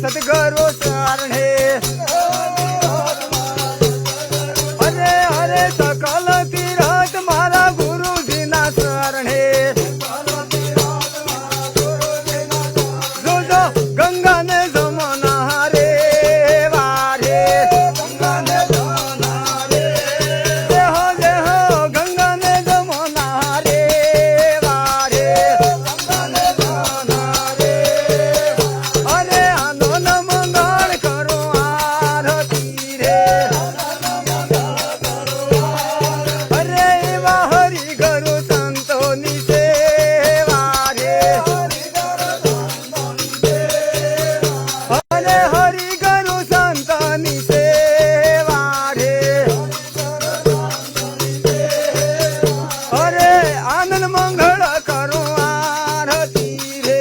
સદગુરુ શરણે અરે અરે સકલ તીરથ મારા ગુરુજીના શરણે જોજો ગંગાને જમના રે વારે ગંગાને જમના રે દેહો દેહો ગંગાને જમના રે વારે ગંગાને જમના રે અરે આનંદ મંગળ કરો આરતી રે અરે એવા હરિ ગુરુ સંતોની સેવા રે અરે હરિ ગુરુ સંતોની સેવા રે અરે આનંદ મંગળ કરો આરતી રે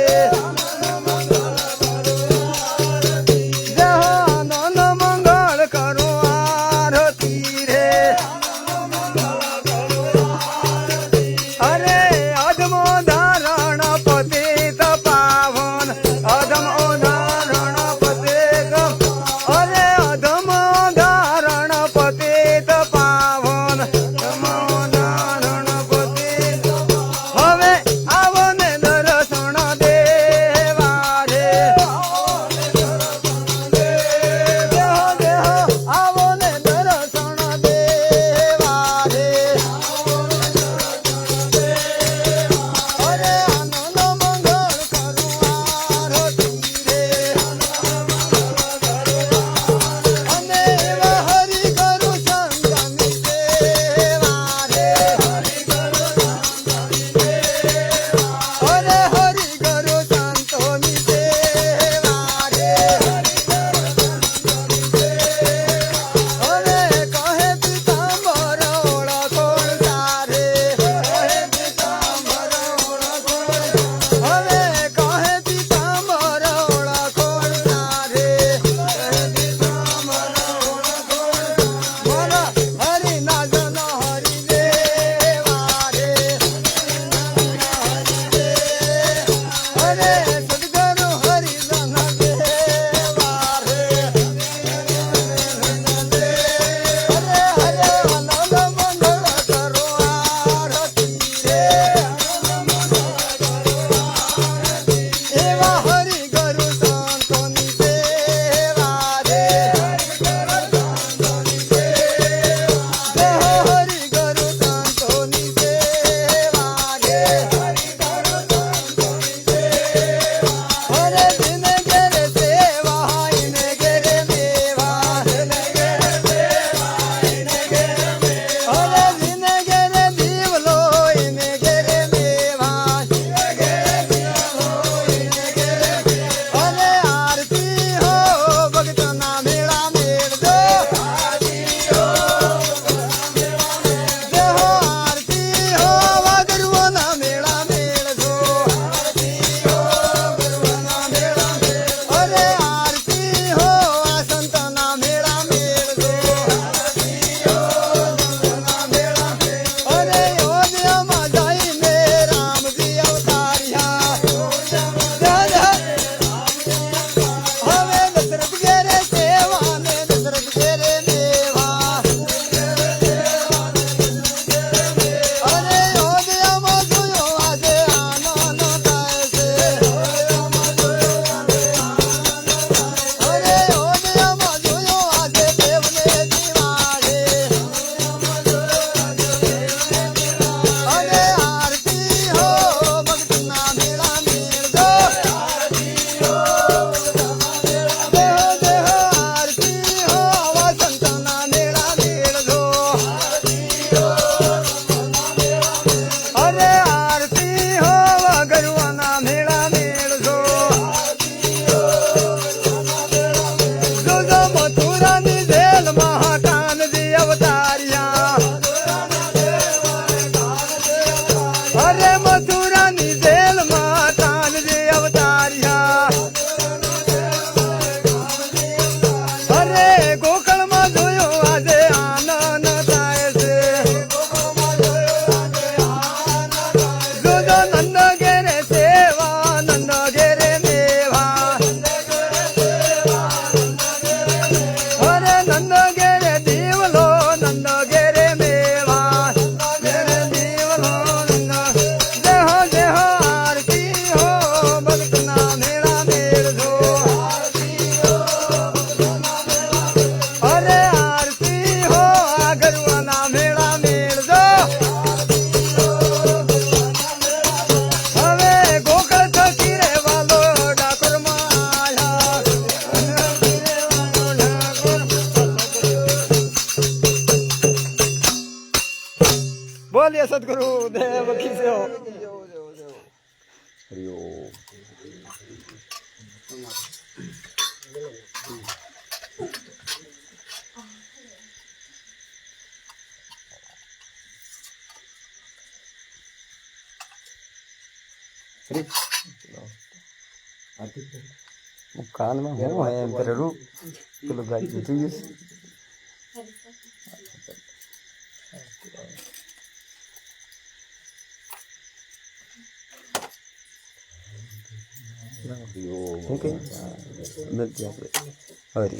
જય હો આનંદ મંગળ કરો આરતી રે અરે અધમો ધારણ પતિત પાવન અધમો ધારણ પતિત અરે અધમો ધારણ પતિત પાવન અધમો ધારણ પતિત હવે આવો ને દર્શન દેવા રે દેહો દેહો આવો ને દર્શન દેવા રે અરે આનંદ મંગળ કરો આરતી રે અને એવા હરિ ગુરુ સંતની સેવા રે અરે હરિ ગુરુ સંતોની સેવા રે અરે કહે પીતાંબર ઓળખોણ તારે કહે પીતાંબર ઓળખોણ હવે કહે પીતાંબર ઓળખોણ તારે કહે પીતાંબર ઓળખોણ બોલો હરિ ના જન હરિ દેવા રે અરે સદગુરુ હરિ જન દેવા રે અરે હરે આનંદ મંગળ કરો આરતી રે એવા હરિ ગુરુ સંતોની સેવા રે જય હો હરિ ગુરુ સંતોની સેવા રે प्रिय सदगुरु देव की सेहो हरि ओम कान में हो है तेरे रूप तो लोग गाड़ी तू यूज ठीक है मिलते हैं हरि